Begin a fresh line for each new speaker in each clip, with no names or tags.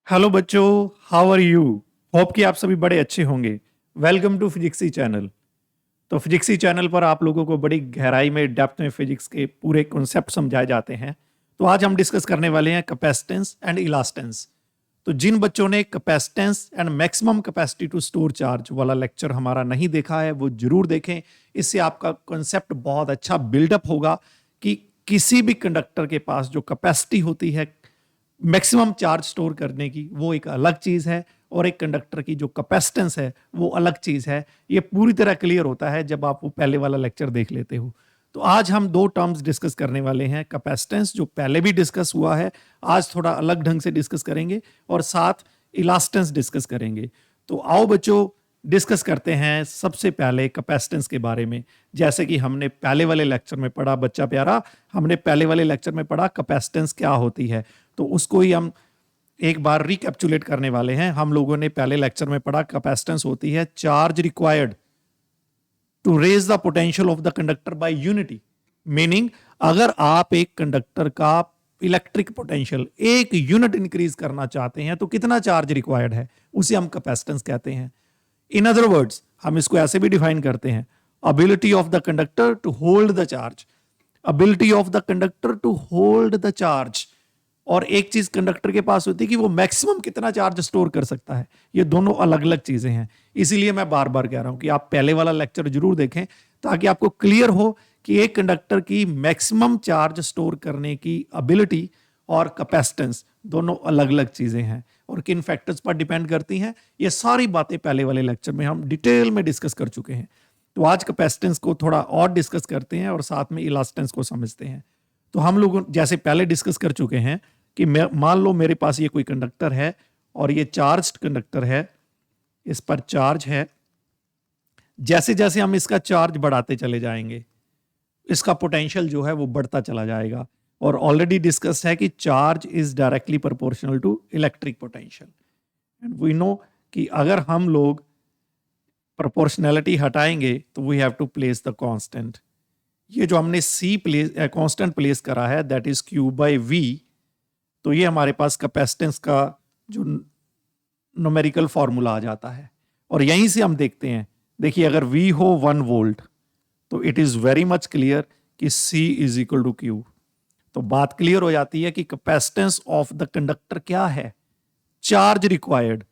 Hello बच्चों, how are you? Hope कि आप सभी बड़े अच्छे होंगे। Welcome to Physicsy channel. तो फिजिक्सी चैनल पर आप लोगों को बड़ी गहराई में, डेप्थ में फिजिक्स के पूरे कॉन्सेप्ट समझाए जाते हैं। तो आज हम डिस्कस करने वाले हैं कैपेसिटेंस एंड इलास्टेंस। तो जिन बच्चों ने capacitance and maximum capacity to store charge वाला लेक्चर हमारा नहीं देखा है वो जरूर देखें। इससे आपका कॉन्सेप्ट बहुत अच्छा बिल्डअप होगा कि किसी भी कंडक्टर के पास जो कैपेसिटी होती है मैक्सिमम चार्ज स्टोर करने की, वो एक अलग चीज है, और एक कंडक्टर की जो कैपेसिटेंस है वो अलग चीज है। ये पूरी तरह क्लियर होता है जब आप वो पहले वाला लेक्चर देख लेते हो। तो आज हम दो टर्म्स डिस्कस करने वाले हैं। कैपेसिटेंस जो पहले भी डिस्कस हुआ है, आज थोड़ा अलग ढंग से डिस्कस करेंगे, और साथ इलास्टेंस डिस्कस करेंगे। तो आओ बच्चों, डिस्कस करते हैं सबसे पहले कैपेसिटेंस के बारे में। जैसे कि हमने पहले वाले लेक्चर में पढ़ा, बच्चा प्यारा, हमने पहले वाले लेक्चर में पढ़ा कैपेसिटेंस क्या होती है। तो उसको ही हम एक बार रिकैप्चुलेट करने वाले हैं। हम लोगों ने पहले लेक्चर में पढ़ा कैपेसिटेंस होती है charge required to raise the potential of the conductor by unity. Meaning, अगर आप एक कंडक्टर का इलेक्ट्रिक पोटेंशियल एक यूनिट इंक्रीज करना चाहते हैं तो कितना चार्ज रिक्वायर्ड है, उसे हम कैपेसिटेंस कहते हैं। इन अदर वर्ड्स, हम इसको ऐसे भी डिफाइन करते हैं, ability of the conductor to hold the charge. Ability of the conductor to hold the charge. और एक चीज कंडक्टर के पास होती है कि वो मैक्सिमम कितना चार्ज स्टोर कर सकता है। ये दोनों अलग अलग चीजें हैं। इसीलिए मैं बार बार कह रहा हूं कि आप पहले वाला लेक्चर जरूर देखें, ताकि आपको क्लियर हो कि एक कंडक्टर की मैक्सिमम चार्ज स्टोर करने की एबिलिटी और कैपेसिटेंस दोनों अलग अलग चीजें हैं और किन फैक्टर्स पर डिपेंड करती हैं। ये सारी बातें पहले वाले लेक्चर में हम डिटेल में डिस्कस कर चुके हैं। तो आज कैपेसिटेंस को थोड़ा और डिस्कस करते हैं और साथ में इलास्टेंस को समझते हैं। तो हम लोग जैसे पहले डिस्कस कर चुके हैं कि मान लो मेरे पास ये कोई कंडक्टर है और ये चार्ज्ड कंडक्टर है, इस पर चार्ज है। जैसे जैसे हम इसका चार्ज बढ़ाते चले जाएंगे, इसका पोटेंशियल जो है वो बढ़ता चला जाएगा। और ऑलरेडी डिस्कस है कि charge is directly proportional to electric potential. And we know कि अगर हम लोग प्रोपोर्शनैलिटी हटाएंगे तो we have to place the constant. ये जो हमने सी प्लेस कांस्टेंट प्लेस करा है, that is Q by V. तो ये हमारे पास कैपेसिटेंस का जो न्यूमेरिकल फॉर्मूला आ जाता है। और यहीं से हम देखते हैं, देखिए अगर V हो 1 वोल्ट तो it is very much clear कि C is equal to Q। तो बात क्लियर हो जाती है कि कैपेसिटेंस ऑफ द कंडक्टर क्या है, चार्ज रिक्वायर्ड।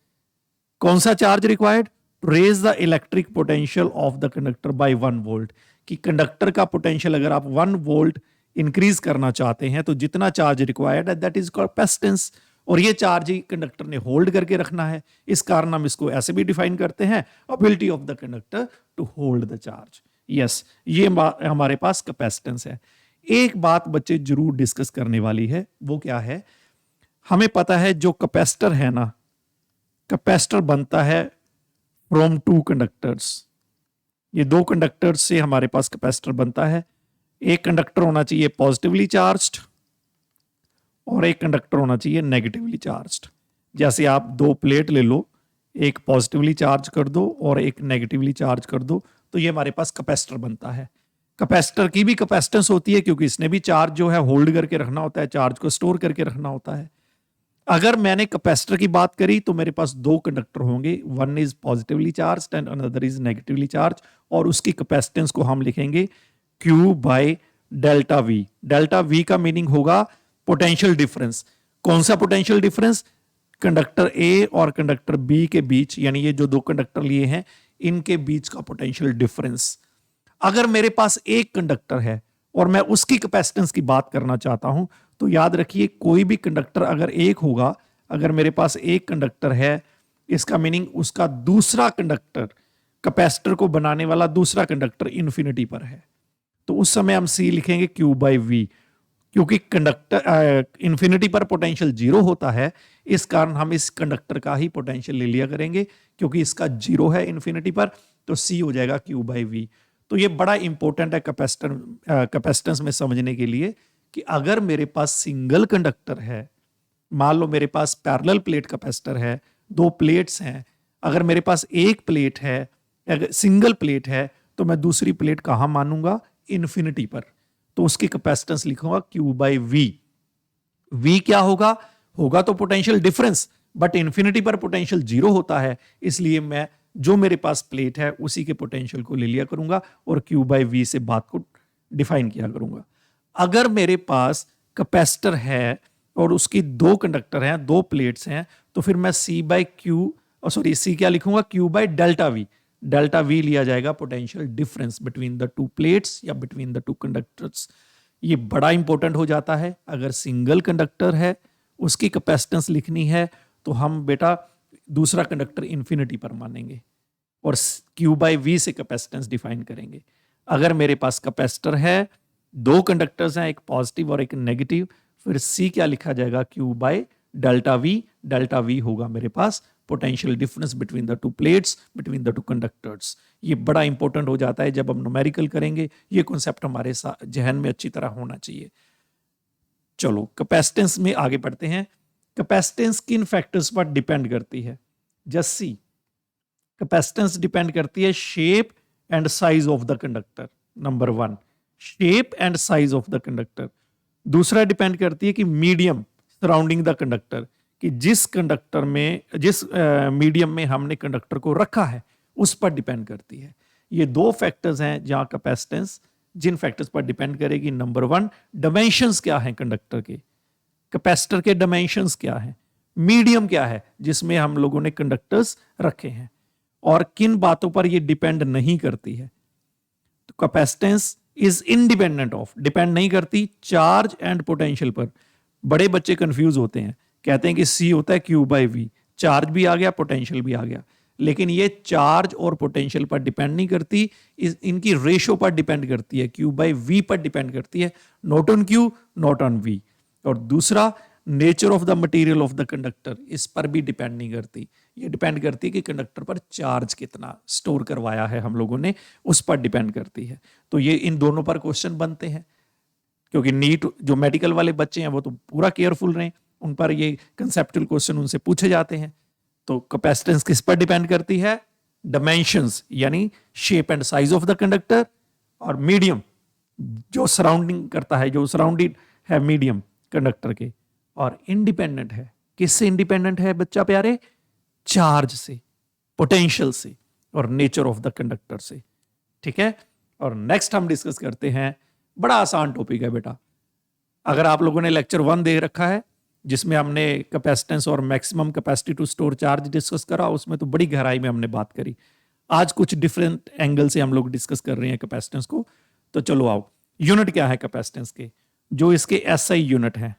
कौन सा charge required? Raise the electric potential of the conductor by 1 volt. कि कंडक्टर का पोटेंशियल अगर आप 1 वोल्ट इंक्रीज करना चाहते हैं तो जितना चार्ज रिक्वायर्ड है दैट इज कैपेसिटेंस। और ये चार्ज ही कंडक्टर ने होल्ड करके रखना है। इस कारण हम इसको ऐसे भी डिफाइन करते हैं, ability of the conductor to hold the charge. Yes, ये हमारे पास कैपेसिटेंस है। एक बात बच्चे जरूर डिस्कस करने वाली है, वो क्या है? हमें पता है जो कैपेसिटर है ना, कैपेसिटर बनता है फ्रॉम टू कंडक्टर्स। ये दो कंडक्टर्स से हमारे पास कैपेसिटर बनता है। एक कंडक्टर होना चाहिए पॉजिटिवली चार्ज्ड और एक कंडक्टर होना चाहिए नेगेटिवली चार्ज्ड। जैसे आप दो प्लेट ले लो, एक पॉजिटिवली चार्ज कर दो और एक नेगेटिवली चार्ज कर दो, तो ये हमारे पास कैपेसिटर बनता है। कैपेसिटर की भी कैपेसिटेंस होती है क्योंकि इसने भी चार्ज जो है होल्ड करके रखना होता है, चार्ज को स्टोर करके रखना होता है। अगर मैंने कैपेसिटर की बात करी तो मेरे पास दो कंडक्टर होंगे, one is positively charged and another is negatively charge, और उसकी कैपेसिटेंस को हम लिखेंगे Q by delta V. Delta we का मीनिंग होगा पोटेंशियल डिफरेंस। कौन सा पोटेंशियल डिफरेंस? कंडक्टर ए और कंडक्टर बी के बीच, यानी ये जो दो कंडक्टर लिए हैं इनके बीच का पोटेंशियल डिफरेंस। अगर मेरे पास एक कंडक्टर है और मैं उसकी कैपेसिटेंस की बात करना चाहता हूं तो याद रखिए कोई भी कंडक्टर अगर एक होगा, अगर मेरे पास एक कंडक्टर है, इसका मीनिंग उसका दूसरा कंडक्टर, कैपेसिटर को बनाने वाला दूसरा कंडक्टर इन्फिनिटी पर है। तो उस समय हम सी लिखेंगे Q बाई वी। क्योंकि कंडक्टर इन्फिनिटी पर पोटेंशियल जीरो होता है, इस कारण हम इस कंडक्टर का ही पोटेंशियल ले लिया करेंगे। क्योंकि इसका जीरो है इन्फिनिटी पर, तो सी हो जाएगा Q बाई वी। तो ये बड़ा इंपॉर्टेंट है कैपेसिटेंस में समझने के लिए कि अगर मेरे पास सिंगल कंडक्टर है, मान लो मेरे पास पैरेलल प्लेट कैपेसिटर है, दो प्लेट्स हैं, अगर मेरे पास एक प्लेट है, अगर सिंगल प्लेट है, तो मैं दूसरी प्लेट कहां मानूंगा? इन्फिनिटी पर। तो उसकी कैपेसिटेंस लिखूंगा Q बाई वी। वी क्या होगा? होगा तो पोटेंशियल डिफरेंस, बट इन्फिनिटी पर पोटेंशियल 0 होता है, इसलिए मैं जो मेरे पास प्लेट है उसी के पोटेंशियल को ले लिया करूंगा और Q बाई वी से बात को डिफाइन किया करूंगा। अगर मेरे पास कैपेसिटर है और उसकी दो कंडक्टर हैं, दो प्लेट्स हैं, तो फिर मैं C by Q, sorry C क्या लिखूंगा, Q by delta V. Delta we लिया जाएगा potential difference between the two plates या बिटवीन द टू कंडक्टर्स। ये बड़ा इंपॉर्टेंट हो जाता है। अगर सिंगल कंडक्टर है, उसकी कैपेसिटेंस लिखनी है, तो हम बेटा दूसरा कंडक्टर इन्फिनिटी पर मानेंगे और Q बाई वी से कैपेसिटेंस डिफाइन करेंगे। अगर मेरे पास कैपेसिटर है, दो कंडक्टर्स हैं, एक पॉजिटिव और एक नेगेटिव, फिर C क्या लिखा जाएगा, Q by delta V. Delta V होगा मेरे पास potential difference between the two plates, between the two conductors. ये बड़ा इंपॉर्टेंट हो जाता है जब हम न्यूमेरिकल करेंगे। ये कॉन्सेप्ट हमारे जहन में अच्छी तरह होना चाहिए। चलो कैपेसिटेंस में आगे बढ़ते हैं। कैपेसिटेंस किन फैक्टर्स पर डिपेंड करती है? जस्ट सी, कैपेसिटेंस डिपेंड करती है shape and size of the conductor, number 1, shape and size of the conductor. दूसरा डिपेंड करती है कि मीडियम सराउंडिंग द कंडक्टर, कि जिस कंडक्टर में, जिस मीडियम में हमने कंडक्टर को रखा है उस पर डिपेंड करती है। ये दो फैक्टर्स हैं जहां कैपेसिटेंस जिन फैक्टर्स पर डिपेंड करेगी। नंबर 1, डायमेंशंस क्या हैं कंडक्टर के, कैपेसिटर के डायमेंशंस क्या हैं, मीडियम क्या है जिसमें हम लोगों ने कंडक्टर्स रखे हैं, और किन बातों पर ये डिपेंड नहीं करती है। तो capacitance is independent of, depend नहीं करती चार्ज एंड पोटेंशियल पर। बड़े बच्चे कंफ्यूज होते हैं, कहते हैं कि C होता है Q बाई वी, चार्ज भी आ गया पोटेंशियल भी आ गया, लेकिन ये चार्ज और पोटेंशियल पर डिपेंड नहीं करती, इनकी रेशो पर डिपेंड करती है, Q बाई वी पर डिपेंड करती है, not on Q, not on V। और दूसरा, nature of the material of the conductor, इस पर भी डिपेंड नहीं करती। ये डिपेंड करती है कि कंडक्टर पर चार्ज कितना स्टोर करवाया है हम लोगों ने, उस पर डिपेंड करती है। तो ये इन दोनों पर क्वेश्चन बनते हैं, क्योंकि नीट जो मेडिकल वाले बच्चे हैं वो तो पूरा केयरफुल रहे, उन पर ये कंसेप्चुअल क्वेश्चन उनसे पूछे जाते हैं। तो कैपेसिटेंस किस पर डिपेंड करती है? डायमेंशंस यानी shape and size of the conductor, और मीडियम जो सराउंडिंग करता है, जो सराउंडेड है मीडियम कंडक्टर के, और इंडिपेंडेंट है, किससे इंडिपेंडेंट है बच्चा प्यारे? चार्ज से, पोटेंशियल से, और नेचर ऑफ द कंडक्टर से। ठीक है। और नेक्स्ट हम डिस्कस करते हैं, बड़ा आसान टॉपिक है बेटा। अगर आप लोगों ने लेक्चर 1 दे रखा है जिसमें हमने कैपेसिटेंस और maximum capacity to store charge discuss करा, उसमें तो बड़ी गहराई में हमने बात करी। आज कुछ डिफरेंट एंगल से हम लोग डिस्कस कर रहे हैं कैपेसिटेंस को। तो चलो आओ, यूनिट क्या है कैपेसिटेंस के, जो इसके एसआई यूनिट है,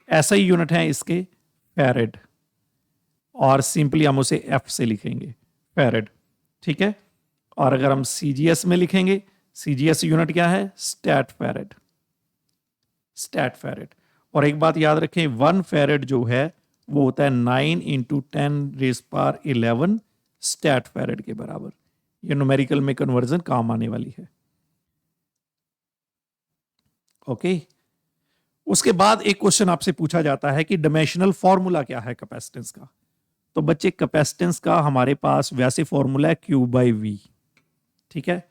एसआई यूनिट है इसके फैरेड, और सिंपली हम उसे एफ से लिखेंगे, फैरेड। ठीक है। और अगर हम सीजीएस में लिखेंगे, सीजीएस यूनिट क्या है? Stat farad, stat farad. और एक बात याद रखें, 1 फैरेड जो है वो होता है 9 इंटू 10⁻11 स्टैट फैरेड के बराबर। ये न्यूमेरिकल में कन्वर्जन काम आने वाली है। ओके। उसके बाद एक क्वेश्चन आपसे पूछा जाता है कि डायमेंशनल फॉर्मूला क्या है कैपेसिटेंस का। तो बच्चे कैपेसिटेंस का हमारे पास वैसे फॉर्मूला है Q बाई वी। ठीक है।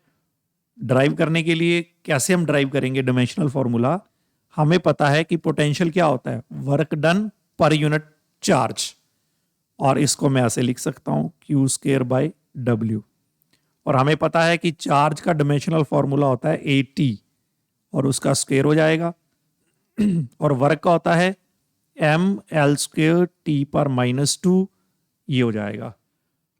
ड्राइव करने के लिए कैसे हम ड्राइव करेंगे डायमेंशनल फॉर्मूला? हमें पता है कि पोटेंशियल क्या होता है? Work done per unit charge, और इसको मैं ऐसे लिख सकता हूं Q स्क्वायर बाई W। और हमें पता है कि चार्ज का डायमेंशनल फॉर्मूला होता है AT, और उसका स्क्वायर हो जाएगा। और वर्क का होता है ml स्क्वायर T पर -2, ये हो जाएगा।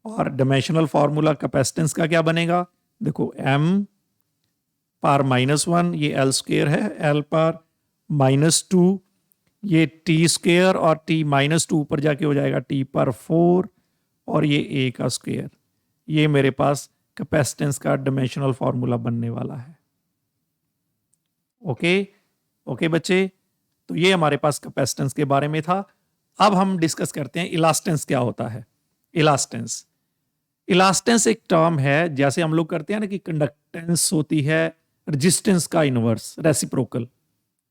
और डायमेंशनल फॉर्मूला कैपेसिटेंस का क्या बनेगा? देखो, m पर -1, ये L स्क्वायर है, L पर -2, ये T स्क्वायर, और T -2 ऊपर जाके हो जाएगा T पर 4, और ये A का स्क्वायर। ये मेरे पास कैपेसिटेंस का डायमेंशनल फॉर्मूला बनने वाला है। ओके। ओके बच्चे, तो ये हमारे पास कैपेसिटेंस के बारे में था। अब हम डिस्कस करते हैं इलास्टेंस क्या होता है। इलास्टेंस, इलास्टेंस एक टर्म है, जैसे हम लोग करते हैं ना कि कंडक्टेंस होती है रेजिस्टेंस का इनवर्स, रेसिप्रोकल।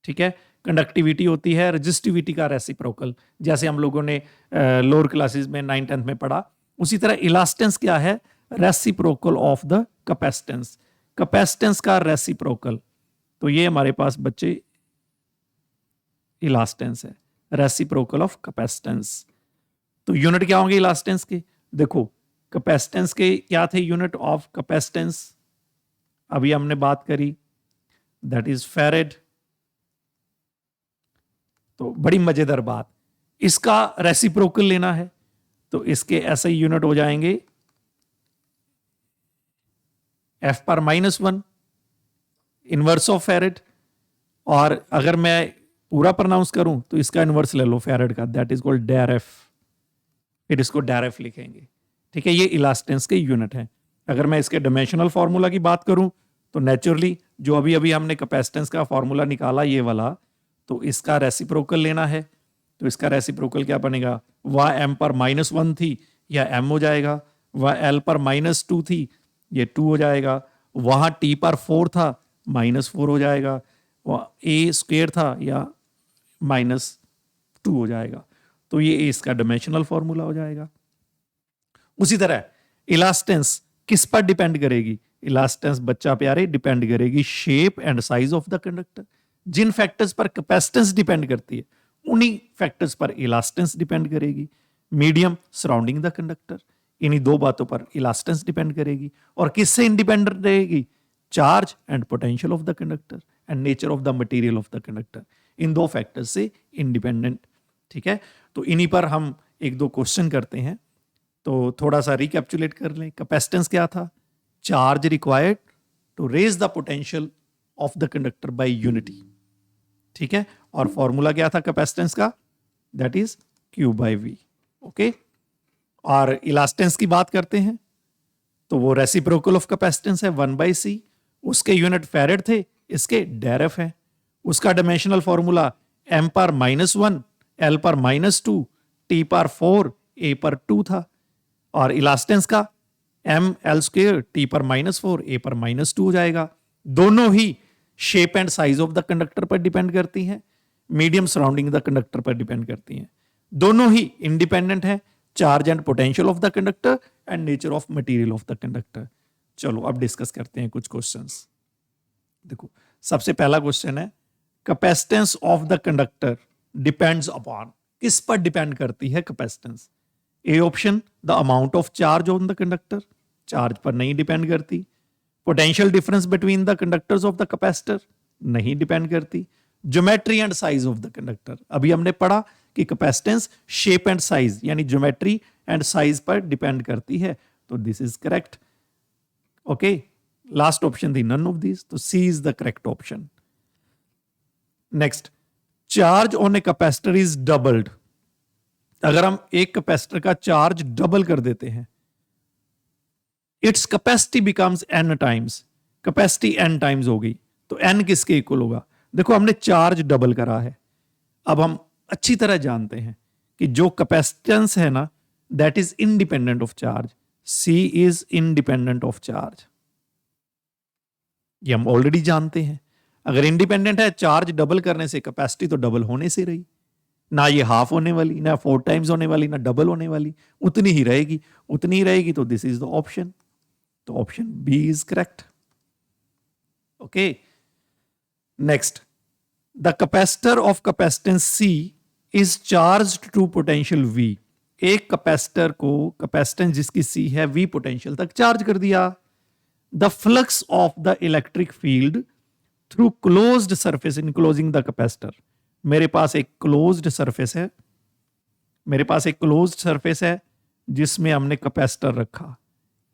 ठीक है। कंडक्टिविटी होती है रेजिस्टिविटी का रेसिप्रोकल, जैसे हम लोगों ने लोअर क्लासेस में 9th-10th में पढ़ा। उसी तरह इलास्टेंस क्या है? Reciprocal of the capacitance, capacitance का रेसिप्रोकल। तो ये हमारे पास बच्चे इलास्टेंस है, रेसिप्रोकल ऑफ कैपेसिटेंस। तो यूनिट क्या होंगे इलास्टेंस के? देखो कैपेसिटेंस के क्या थे यूनिट ऑफ कैपेसिटेंस, अभी हमने बात करी, दैट इज फेरेड। तो बड़ी मजेदार बात, इसका रेसिप्रोकल लेना है तो इसके ऐसे ही यूनिट हो जाएंगे एफ पर -1 इनवर्स ऑफ फेरेड, और अगर मैं पूरा प्रोनाउंस करूं तो इसका इनवर्स ले लो फेरेड का, दैट इज कॉल्ड डेरेफ, फिर इसको डेरेफ लिखेंगे। ठीक है, ये इलास्टेंस के यूनिट है। अगर मैं इसके डायमेंशनल फार्मूला की बात करूं तो नेचुरली जो अभी अभी हमने कैपेसिटेंस का फार्मूला निकाला ये वाला, तो इसका रेसिप्रोकल लेना है। तो इसका रेसिप्रोकल क्या बनेगा, वह एम पर -1 थी या एम हो जाएगा, वह एल पर -2 थी ये 2 हो जाएगा, वहां टी पर 4 था -4 हो जाएगा, वह ए स्क्वेयर था या -2 हो जाएगा। तो ये इसका डायमेंशनल फॉर्मूला हो जाएगा। उसी तरह इलास्टेंस किस पर डिपेंड करेगी? इलास्टेंस बच्चा प्यारे डिपेंड करेगी shape and size of the conductor. जिन फैक्टर्स पर कैपेसिटेंस डिपेंड करती है उन्हीं फैक्टर्स पर इलास्टेंस डिपेंड करेगी। मीडियम सराउंडिंग द कंडक्टर, इन्हीं दो बातों पर इलास्टेंस डिपेंड करेगी। और किससे इंडिपेंडेंट रहेगी? Charge and potential of the conductor and nature of the material of the conductor, इन दो फैक्टर्स से इंडिपेंडेंट। ठीक है, तो इन्हीं पर हम एक दो क्वेश्चन करते हैं। तो थोड़ा सा रिकैप्चुलेट कर लें, कैपेसिटेंस क्या था? Charge required to raise the potential of the conductor by unity. ठीक है, और फॉर्मूला क्या था कैपेसिटेंस का? That is Q by V। Okay, और इलास्टेंस की बात करते हैं तो वो रेसिप्रोकल ऑफ कैपेसिटेंस है 1/c, उसके यूनिट फेरेड थे, इसके डेरेफ है। उसका डायमेंशनल फॉर्मूला m पर -1, l पर -2, t पर 4, a पर 2 था। और इलास्टेंस का m l स्क्वेयर, t पर -4, a पर -2 हो जाएगा। दोनों ही shape and size of the conductor पर डिपेंड करती हैं, मीडियम सराउंडिंग द कंडक्टर पर डिपेंड करती हैं। दोनों ही इंडिपेंडेंट है, charge and potential of the conductor and nature of material of the conductor. चलो अब डिस्कस करते हैं कुछ क्वेश्चंस। देखो सबसे पहला क्वेश्चन है, capacitance of the conductor depends upon, किस पर डिपेंड करती है capacitance? A option the amount of charge on the conductor, charge पर नहीं डिपेंड करती। Potential difference between the conductors of the capacitor, नहीं डिपेंड करती। Geometry and size of the conductor, अभी हमने पढ़ा कि कैपेसिटेंस शेप एंड साइज यानी ज्योमेट्री एंड साइज पर डिपेंड करती है, तो this is correct. Okay, last option थी नन ऑफ दिस, तो C is the correct option. Next, charge on a capacitor is doubled. अगर हम एक कैपेसिटर का चार्ज डबल कर देते हैं, its capacity becomes n times, capacity n times होगी, तो n किसके इक्वल होगा? देखो हमने चार्ज डबल करा है, अब हम अच्छी तरह जानते हैं कि जो कैपेसिटेंस है ना that is independent of charge, C is independent of charge, ये हम ऑलरेडी जानते हैं। अगर इंडिपेंडेंट है, चार्ज डबल करने से कैपेसिटी तो डबल होने से रही, ना ये हाफ होने वाली, ना 4 टाइम्स होने वाली, ना डबल होने वाली, उतनी ही रहेगी, उतनी ही रहेगी। तो दिस इज द ऑप्शन, तो option B is correct. Okay, next, the capacitor of capacitance C is charged to potential V। एक कैपेसिटर को, कैपेसिटेंस जिसकी C है, V पोटेंशियल तक चार्ज कर दिया। The flux of the electric field through closed surface enclosing the capacitor, मेरे पास एक क्लोज्ड सरफेस है, मेरे पास एक क्लोज्ड सरफेस है जिसमें हमने कैपेसिटर रखा,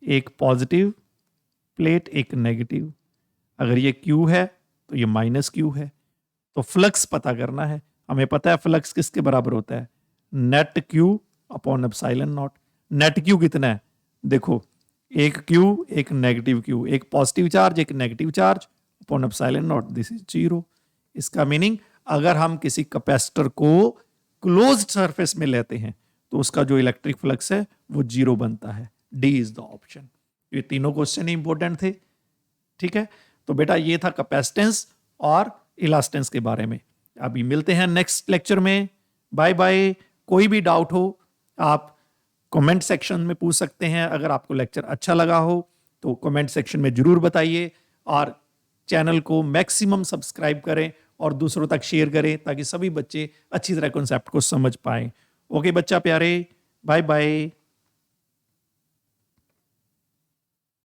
एक पॉजिटिव प्लेट एक नेगेटिव। अगर ये Q है तो ये -Q है। तो फ्लक्स पता करना है, हमें पता है फ्लक्स किसके बराबर होता है, net Q upon epsilon not. Net Q कितना है? देखो एक Q एक नेगेटिव Q, एक पॉजिटिव चार्ज एक negative charge upon epsilon not, this is 0। इसका मीनिंग अगर हम किसी कैपेसिटर को क्लोज्ड सरफेस में लेते हैं तो उसका जो इलेक्ट्रिक फ्लक्स है वो 0 बनता है। D is the option. ये तीनों क्वेश्चन इंपॉर्टेंट थे। ठीक है, तो बेटा ये था कैपेसिटेंस और इलास्टेंस के बारे में। अभी मिलते हैं नेक्स्ट लेक्चर में। Bye bye. कोई भी डाउट हो आप कमेंट सेक्शन में पूछ सकते हैं। अगर आपको लेक्चर अच्छा लगा हो तो कमेंट सेक्शन में जरूर बताइए, और चैनल को मैक्सिमम सब्सक्राइब करें और दूसरों तक शेयर करें ताकि सभी बच्चे अच्छी तरह कॉन्सेप्ट को समझ पाएं। ओके बच्चा प्यारे, बाय बाय।